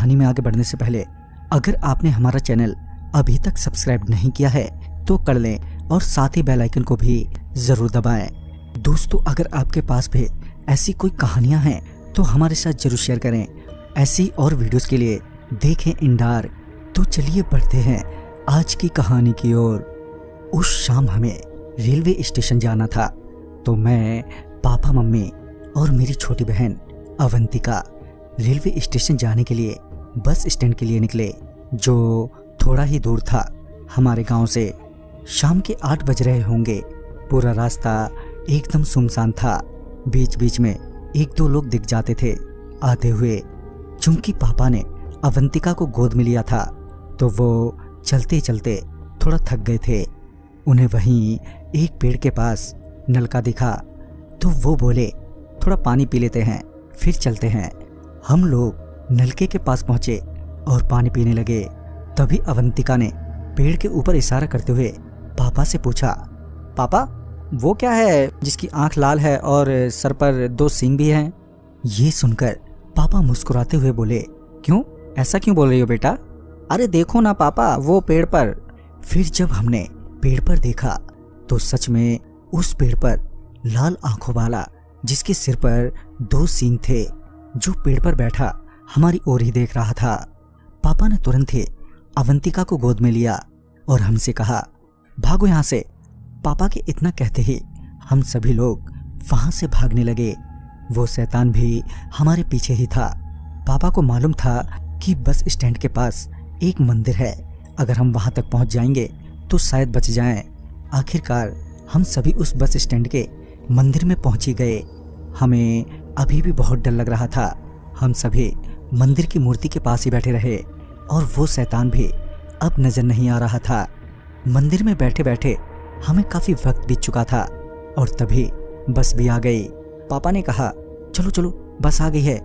कहानी में आगे बढ़ने से पहले अगर आपने हमारा चैनल अभी तक सब्सक्राइब नहीं किया है तो कर लें और साथ ही बेल आइकन को भी जरूर दबाएं। दोस्तों, अगर आपके पास भी ऐसी कोई कहानियां हैं तो हमारे साथ जरूर शेयर करें। ऐसी और वीडियोस के लिए देखें इंडार। तो चलिए बढ़ते हैं आज की कहानी की ओर। उस शाम हमें रेलवे स्टेशन जाना था, तो मैं, पापा, मम्मी और मेरी छोटी बहन अवंतिका रेलवे स्टेशन जाने के लिए बस स्टैंड के लिए निकले, जो थोड़ा ही दूर था हमारे गांव से। शाम के 8 बज रहे होंगे। पूरा रास्ता एकदम सुनसान था। बीच बीच में 1-2 लोग दिख जाते थे आते हुए। चूंकि पापा ने अवंतिका को गोद में लिया था तो वो चलते चलते थोड़ा थक गए थे। उन्हें वहीं एक पेड़ के पास नलका दिखा तो वो बोले, थोड़ा पानी पी लेते हैं फिर चलते हैं। हम लोग नलके के पास पहुंचे और पानी पीने लगे। तभी अवंतिका ने पेड़ के ऊपर इशारा करते हुए पापा से पूछा, पापा वो क्या है जिसकी आंख लाल है और सर पर 2 सींग भी हैं? ये सुनकर पापा मुस्कुराते हुए बोले, क्यों, ऐसा क्यों बोल रही हो बेटा? अरे देखो ना पापा, वो पेड़ पर। फिर जब हमने पेड़ पर देखा तो सच में उस पेड़ पर लाल आंखों वाला जिसके सिर पर 2 सींग थे, जो पेड़ पर बैठा हमारी ओर ही देख रहा था। पापा ने तुरंत ही अवंतिका को गोद में लिया और हमसे कहा, भागो यहाँ से। पापा के इतना कहते ही हम सभी लोग वहां से भागने लगे। वो शैतान भी हमारे पीछे ही था। पापा को मालूम था कि बस स्टैंड के पास एक मंदिर है, अगर हम वहां तक पहुंच जाएंगे तो शायद बच जाएं। आखिरकार हम सभी उस बस स्टैंड के मंदिर में पहुंच ही गए। हमें अभी भी बहुत डर लग रहा था। हम सभी मंदिर की मूर्ति के पास ही बैठे रहे और वो शैतान भी अब नजर नहीं आ रहा था। मंदिर में बैठे बैठे हमें काफी वक्त बीत चुका था और तभी बस भी आ गई। पापा ने कहा, चलो चलो बस आ गई है।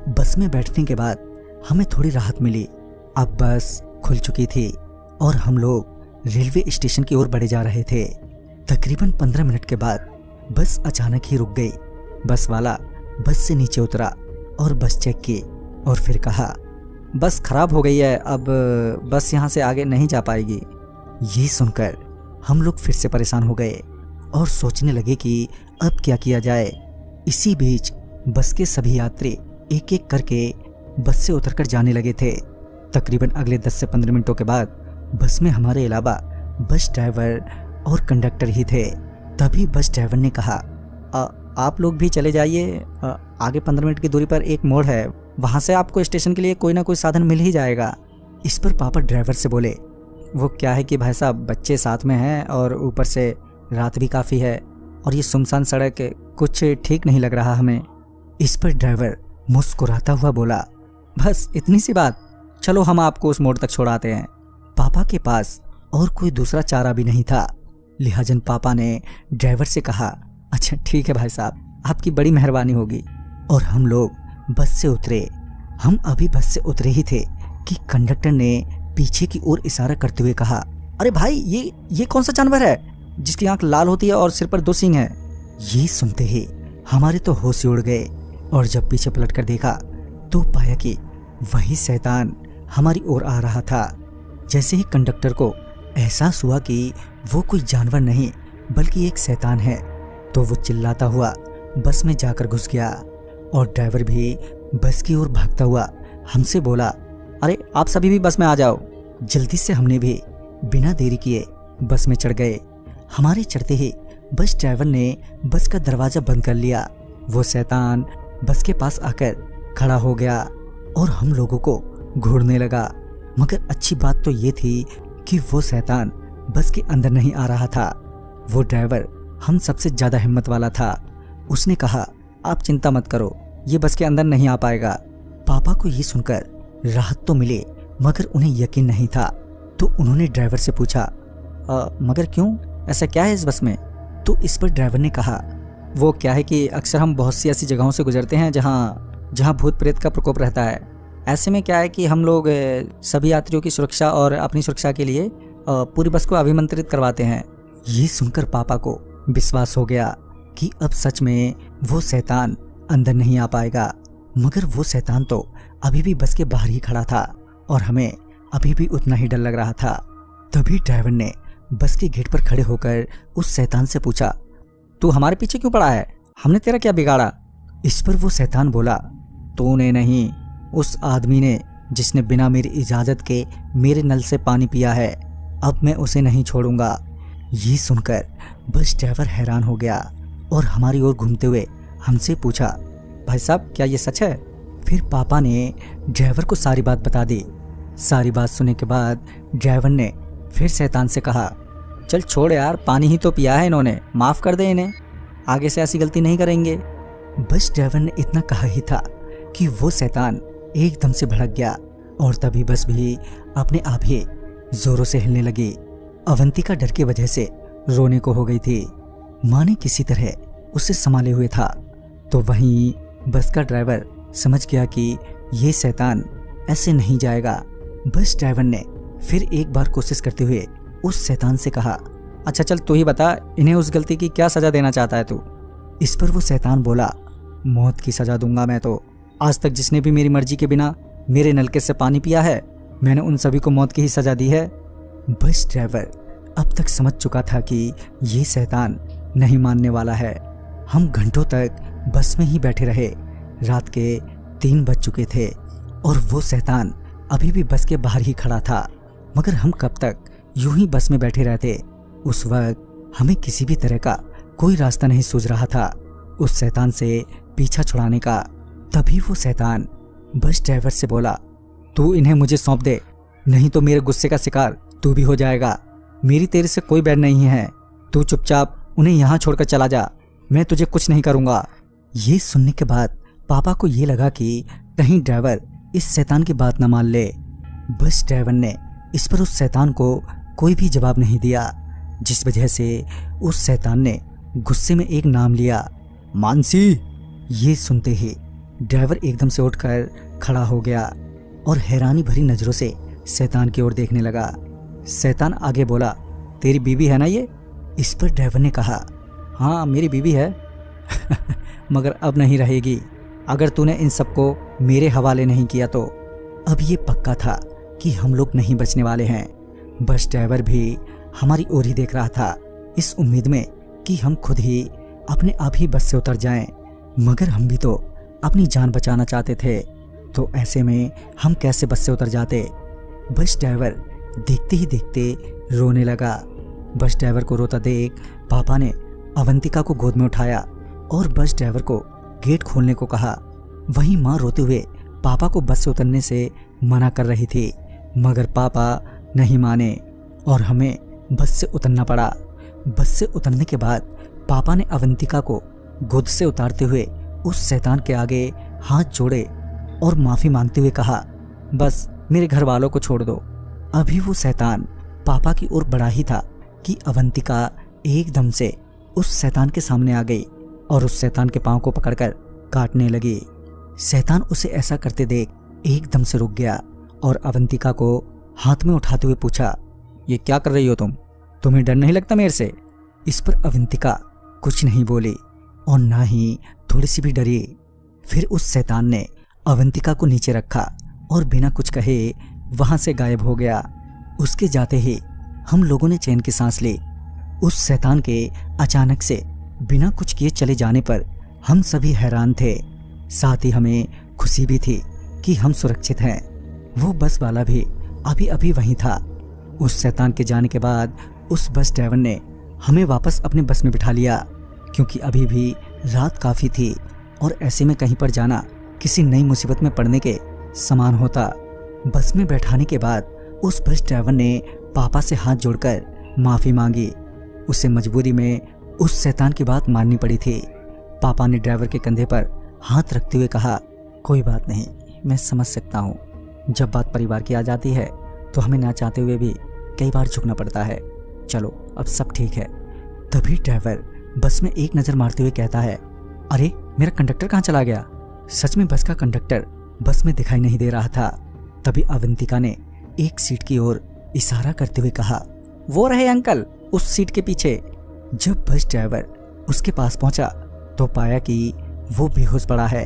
बस में बैठने के बाद हमें थोड़ी राहत मिली। अब बस खुल चुकी थी और हम लोग रेलवे स्टेशन की ओर बढ़े जा रहे थे। तकरीबन 15 मिनट के बाद बस अचानक ही रुक गई। बस वाला बस से नीचे उतरा और बस चेक की और फिर कहा, बस खराब हो गई है, अब बस यहाँ से आगे नहीं जा पाएगी। ये सुनकर हम लोग फिर से परेशान हो गए और सोचने लगे कि अब क्या किया जाए। इसी बीच बस के सभी यात्री एक एक करके बस से उतरकर जाने लगे थे। तकरीबन अगले 10 से 15 मिनटों के बाद बस में हमारे अलावा बस ड्राइवर और कंडक्टर ही थे। तभी बस ड्राइवर ने कहा, आप लोग भी चले जाइए, आगे 15 मिनट की दूरी पर एक मोड़ है, वहाँ से आपको स्टेशन के लिए कोई ना कोई साधन मिल ही जाएगा। इस पर पापा ड्राइवर से बोले, वो क्या है कि भाई साहब बच्चे साथ में हैं और ऊपर से रात भी काफ़ी है और ये सुनसान सड़क कुछ ठीक नहीं लग रहा हमें। इस पर ड्राइवर मुस्कुराता हुआ बोला, बस इतनी सी बात, चलो हम आपको उस मोड़ तक छोड़ाते हैं। पापा के पास और कोई दूसरा चारा भी नहीं था, लिहाजन पापा ने ड्राइवर से कहा, अच्छा ठीक है भाई साहब, आपकी बड़ी मेहरबानी होगी। और हम लोग बस से उतरे। हम अभी बस से उतरे ही थे कि कंडक्टर ने पीछे की ओर इशारा करते हुए कहा, अरे भाई ये कौन सा जानवर है जिसकी आंख लाल होती है और सिर पर 2 सींग है? ये सुनते ही हमारे तो होश ही उड़ गए और जब पीछे पलट कर देखा तो पाया कि वही शैतान हमारी ओर आ रहा था। जैसे ही कंडक्टर को एहसास हुआ कि वो कोई जानवर नहीं बल्कि एक शैतान है, तो वो चिल्लाता हुआ बस में जाकर घुस गया और ड्राइवर भी बस की ओर भागता हुआ हमसे बोला, अरे आप सभी भी बस में आ जाओ। जल्दी से हमने भी बिना देरी किए बस में चढ़ गए। हमारे चढ़ते ही बस ड्राइवर ने बस का दरवाजा बंद कर लिया। वो शैतान बस के पास आकर खड़ा हो गया और हम लोगों को घूरने लगा। मगर अच्छी बात तो ये थी कि वो शैतान बस के अंदर नहीं आ रहा था। वो ड्राइवर हम सबसे ज़्यादा हिम्मत वाला था। उसने कहा, आप चिंता मत करो, ये बस के अंदर नहीं आ पाएगा। पापा को ये सुनकर राहत तो मिले मगर उन्हें यकीन नहीं था, तो उन्होंने ड्राइवर से पूछा, मगर क्यों, ऐसा क्या है इस बस में? तो इस पर ड्राइवर ने कहा, वो क्या है कि अक्सर हम बहुत सी ऐसी जगहों से गुजरते हैं जहाँ भूत प्रेत का प्रकोप रहता है। ऐसे में क्या है कि हम लोग सभी यात्रियों की सुरक्षा और अपनी सुरक्षा के लिए पूरी बस को अभिमंत्रित करवाते हैं। ये सुनकर पापा को विश्वास हो गया कि अब सच में वो शैतान अंदर नहीं आ पाएगा। मगर वो शैतान तो अभी भी बस के बाहर ही खड़ा था और हमें अभी भी उतना ही डर लग रहा था। तभी ड्राइवर ने बस के गेट पर खड़े होकर उस शैतान से पूछा, तू हमारे पीछे क्यों पड़ा है? हमने तेरा क्या बिगाड़ा? इस पर वो शैतान बोला, तूने नहीं, उस आदमी ने, जिसने बिना मेरी इजाजत के मेरे नल से पानी पिया है। अब मैं उसे नहीं छोड़ूंगा। ये सुनकर बस ड्राइवर हैरान हो गया और हमारी ओर घूमते हुए हमसे पूछा, भाई साहब क्या ये सच है? फिर पापा ने ड्राइवर को सारी बात बता दी। सारी बात सुनने के बाद ड्राइवर ने फिर शैतान से कहा, चल छोड़ यार, पानी ही तो पिया है इन्होंने, माफ़ कर दे इन्हें, आगे से ऐसी गलती नहीं करेंगे। बस ड्राइवर ने इतना कहा ही था कि वो शैतान एकदम से भड़क गया और तभी बस भी अपने आप ही जोरों से हिलने लगी। अवंतिका डर की वजह से रोने को हो गई थी। माँ ने किसी तरह उसे संभाले हुए था। तो वहीं बस का ड्राइवर समझ गया कि ये शैतान ऐसे नहीं जाएगा। बस ड्राइवर ने फिर एक बार कोशिश करते हुए उस शैतान से कहा, अच्छा चल तू ही बता, इन्हें उस गलती की क्या सजा देना चाहता है तू? इस पर वो शैतान बोला, मौत की सजा दूंगा मैं तो। आज तक जिसने भी मेरी मर्जी के बिना मेरे नलके से पानी पिया है, मैंने उन सभी को मौत की ही सजा दी है। बस ड्राइवर अब तक समझ चुका था कि ये शैतान नहीं मानने वाला है। हम घंटों तक बस में ही बैठे रहे। रात के 3 बज चुके थे और वो शैतान अभी भी बस के बाहर ही खड़ा था। मगर हम कब तक यूं ही बस में बैठे रहते? उस वक्त हमें किसी भी तरह का कोई रास्ता नहीं सूझ रहा था उस शैतान से पीछा छुड़ाने का। तभी वो शैतान बस ड्राइवर से बोला, तू इन्हें मुझे सौंप दे, नहीं तो मेरे गुस्से का शिकार तू भी हो जाएगा। मेरी तेरे से कोई बैर नहीं है, तू चुपचाप उन्हें यहाँ छोड़कर चला जा, मैं तुझे कुछ नहीं करूँगा। ये सुनने के बाद पापा को ये लगा कि कहीं ड्राइवर इस शैतान की बात न मान ले। बस ड्राइवर ने इस पर उस शैतान को कोई भी जवाब नहीं दिया, जिस वजह से उस शैतान ने गुस्से में एक नाम लिया, मानसी। ये सुनते ही ड्राइवर एकदम से उठकर खड़ा हो गया और हैरानी भरी नज़रों से शैतान की ओर देखने लगा। शैतान आगे बोला, तेरी बीवी है ना ये? इस पर ड्राइवर ने कहा, हाँ मेरी बीवी है मगर अब नहीं रहेगी अगर तूने इन सबको मेरे हवाले नहीं किया तो। अब ये पक्का था कि हम लोग नहीं बचने वाले हैं। बस ड्राइवर भी हमारी ओर ही देख रहा था, इस उम्मीद में कि हम खुद ही अपने आप ही बस से उतर जाएं। मगर हम भी तो अपनी जान बचाना चाहते थे, तो ऐसे में हम कैसे बस से उतर जाते? बस ड्राइवर देखते ही देखते रोने लगा। बस ड्राइवर को रोता देख पापा ने अवंतिका को गोद में उठाया और बस ड्राइवर को गेट खोलने को कहा। वहीं माँ रोते हुए पापा को बस से उतरने से मना कर रही थी, मगर पापा नहीं माने और हमें बस से उतरना पड़ा। बस से उतरने के बाद पापा ने अवंतिका को गोद से उतारते हुए उस शैतान के आगे हाथ जोड़े और माफ़ी मांगते हुए कहा, बस मेरे घर वालों को छोड़ दो। अभी वो शैतान पापा की ओर बढ़ा ही था कि अवंतिका एकदम से उस शैतान के सामने आ गई और उस शैतान के पांव को पकड़कर काटने लगी। शैतान उसे ऐसा करते देख एकदम से रुक गया और अवंतिका को हाथ में उठाते हुए पूछा, ये क्या कर रही हो तुम? तुम्हें डर नहीं लगता मेरे से? इस पर अवंतिका कुछ नहीं बोली और ना ही थोड़ी सी भी डरी। फिर उस शैतान ने अवंतिका को नीचे रखा और बिना कुछ कहे वहां से गायब हो गया। उसके जाते ही हम लोगों ने चैन की सांस ली। उस शैतान के अचानक से बिना कुछ किए चले जाने पर हम सभी हैरान थे, साथ ही हमें खुशी भी थी कि हम सुरक्षित हैं। वो बस वाला भी अभी अभी वहीं था। उस शैतान के जाने के बाद उस बस ड्राइवर ने हमें वापस अपने बस में बिठा लिया, क्योंकि अभी भी रात काफ़ी थी और ऐसे में कहीं पर जाना किसी नई मुसीबत में पड़ने के समान होता। बस में बैठाने के बाद उस बस ड्राइवर ने पापा से हाथ जोड़कर माफ़ी मांगी। उसे मजबूरी में उस शैतान की बात माननी पड़ी थी। पापा ने ड्राइवर के कंधे पर हाथ रखते हुए कहा, कोई बात नहीं, मैं समझ सकता हूँ, जब बात परिवार की आ जाती है तो हमें ना चाहते हुए भी कई बार झुकना पड़ता है। चलो अब सब ठीक है। तभी ड्राइवर बस में एक नज़र मारते हुए कहता है, अरे मेरा कंडक्टर कहाँ चला गया? सच में बस का कंडक्टर बस में दिखाई नहीं दे रहा था। तभी अवंतिका ने एक सीट की ओर इशारा करते हुए कहा, वो रहे अंकल उस सीट के पीछे। जब बस ड्राइवर उसके पास पहुंचा तो पाया कि वो बेहोश पड़ा है।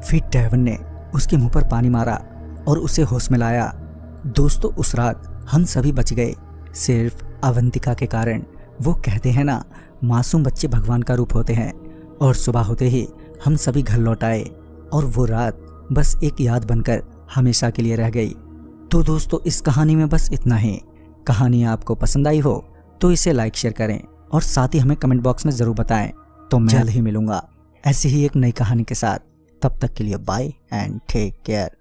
फिर ड्राइवर ने उसके मुंह पर पानी मारा और उसे होश में लाया। दोस्तों उस रात हम सभी बच गए, सिर्फ अवंतिका के कारण। वो कहते हैं ना, मासूम बच्चे भगवान का रूप होते हैं। और सुबह होते ही हम सभी घर लौट आए और वो रात बस एक याद बनकर हमेशा के लिए रह गई। तो दोस्तों इस कहानी में बस इतना ही। कहानी आपको पसंद आई हो तो इसे लाइक शेयर करें और साथ ही हमें कमेंट बॉक्स में ज़रूर बताएं। तो मैं जल्द ही मिलूंगा ऐसी ही एक नई कहानी के साथ। तब तक के लिए बाय एंड टेक केयर।